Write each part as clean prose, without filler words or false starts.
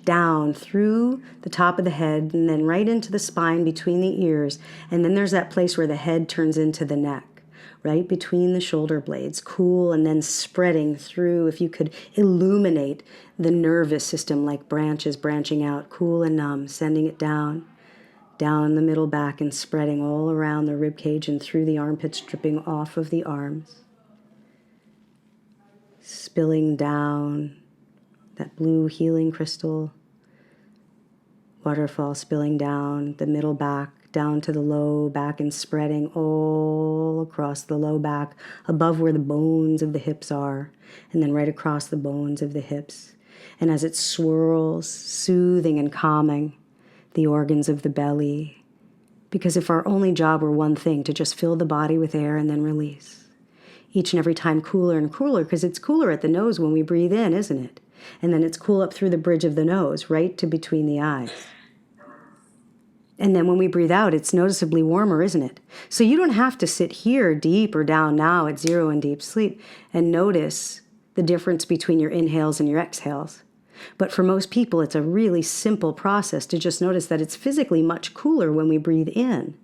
down through the top of the head and then right into the spine between the ears. And then there's that place where the head turns into the neck, right between the shoulder blades, cool, and then spreading through. If you could illuminate the nervous system like branches branching out, cool and numb, sending it down the middle back and spreading all around the rib cage and through the armpits, dripping off of the arms, spilling down that blue healing crystal waterfall, spilling down the middle back, down to the low back and spreading all across the low back, above where the bones of the hips are, and then right across the bones of the hips. And as it swirls, soothing and calming the organs of the belly. Because if our only job were one thing, to just fill the body with air and then release. Each and every time cooler and cooler, because it's cooler at the nose when we breathe in, isn't it? And then it's cool up through the bridge of the nose, right to between the eyes. And then when we breathe out, it's noticeably warmer, isn't it? So you don't have to sit here deep or down now at zero in deep sleep and notice the difference between your inhales and your exhales. But for most people, it's a really simple process to just notice that it's physically much cooler when we breathe in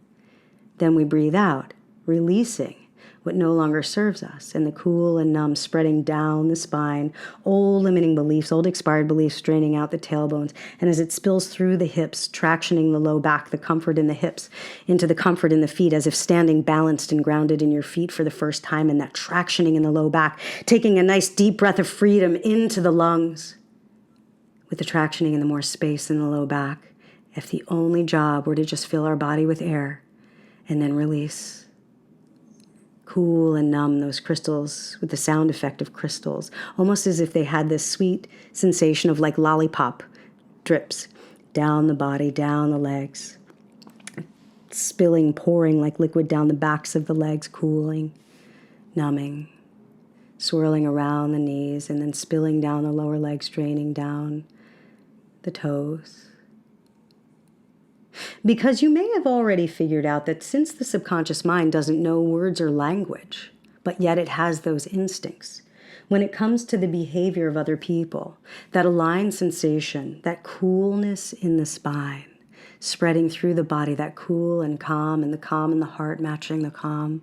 than we breathe out, releasing what no longer serves us, and the cool and numb spreading down the spine, old limiting beliefs, old expired beliefs draining out the tailbones, and as it spills through the hips, tractioning the low back, the comfort in the hips, into the comfort in the feet, as if standing balanced and grounded in your feet for the first time, and that tractioning in the low back, taking a nice deep breath of freedom into the lungs, with the tractioning and the more space in the low back, if the only job were to just fill our body with air and then release. Cool and numb those crystals with the sound effect of crystals, almost as if they had this sweet sensation of like lollipop drips down the body, down the legs, spilling, pouring like liquid down the backs of the legs, cooling, numbing, swirling around the knees, and then spilling down the lower legs, draining down the toes. Because you may have already figured out that since the subconscious mind doesn't know words or language, but yet it has those instincts, when it comes to the behavior of other people, that aligned sensation, that coolness in the spine, spreading through the body, that cool and the calm in the heart matching the calm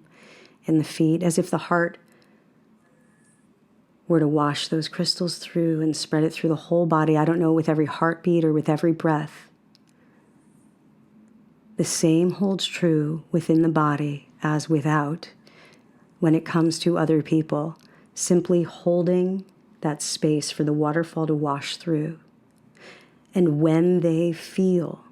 in the feet, as if the heart were to wash those crystals through and spread it through the whole body. I don't know, with every heartbeat or with every breath. The same holds true within the body as without when it comes to other people, simply holding that space for the waterfall to wash through. And when they feel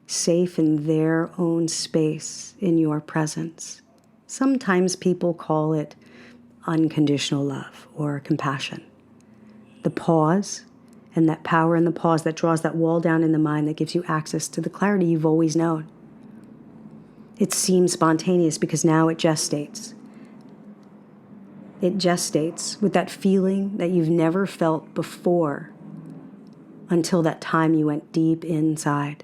safe in their own space in your presence, sometimes people call it unconditional love or compassion. The pause and that power in the pause that draws that wall down in the mind that gives you access to the clarity you've always known. It seems spontaneous because now it gestates. It gestates with that feeling that you've never felt before until that time you went deep inside.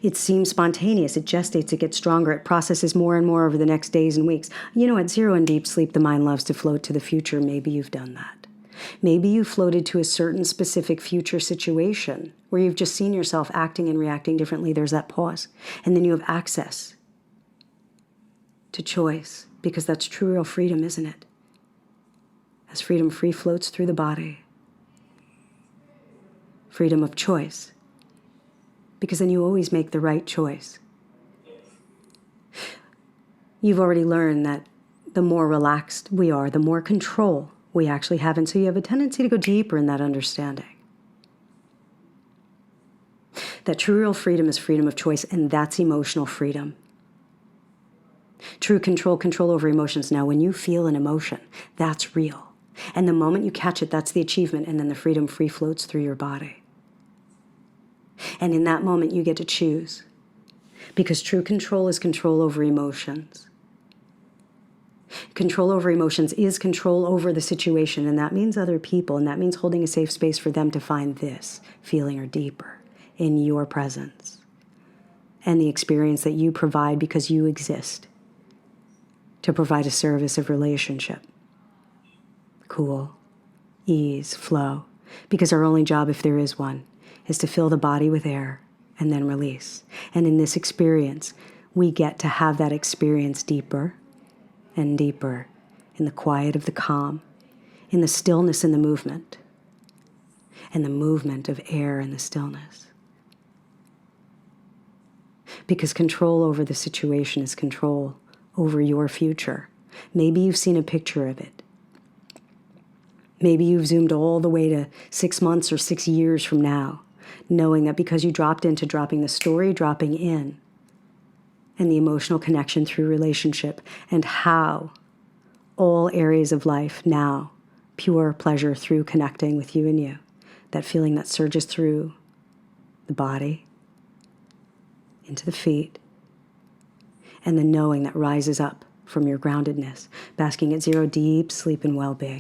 It seems spontaneous. It gestates. It gets stronger. It processes more and more over the next days and weeks. You know, at zero and deep sleep, the mind loves to float to the future. Maybe you've done that. Maybe you floated to a certain specific future situation where you've just seen yourself acting and reacting differently. There's that pause. And then you have access to choice, because that's true real freedom, isn't it? As freedom free floats through the body. Freedom of choice. Because then you always make the right choice. You've already learned that the more relaxed we are, the more control we actually have. And so you have a tendency to go deeper in that understanding. That true real freedom is freedom of choice, and that's emotional freedom. True control over emotions. Now, when you feel an emotion, that's real. And the moment you catch it, that's the achievement, and then the freedom free floats through your body. And in that moment, you get to choose. Because true control is control over emotions. Control over emotions is control over the situation, and that means other people, and that means holding a safe space for them to find this feeling or deeper in your presence. And the experience that you provide because you exist to provide a service of relationship. Cool, ease, flow. because our only job, if there is one, is to fill the body with air and then release. And in this experience, we get to have that experience deeper and deeper in the quiet of the calm, in the stillness and the movement of air and the stillness. Because control over the situation is control over your future. Maybe you've seen a picture of it. Maybe you've zoomed all the way to 6 months or 6 years from now, knowing that because you dropped into dropping the story, dropping in, and the emotional connection through relationship, and how all areas of life now, pure pleasure through connecting with you and you, that feeling that surges through the body, into the feet, and the knowing that rises up from your groundedness, basking at zero deep sleep and well-being.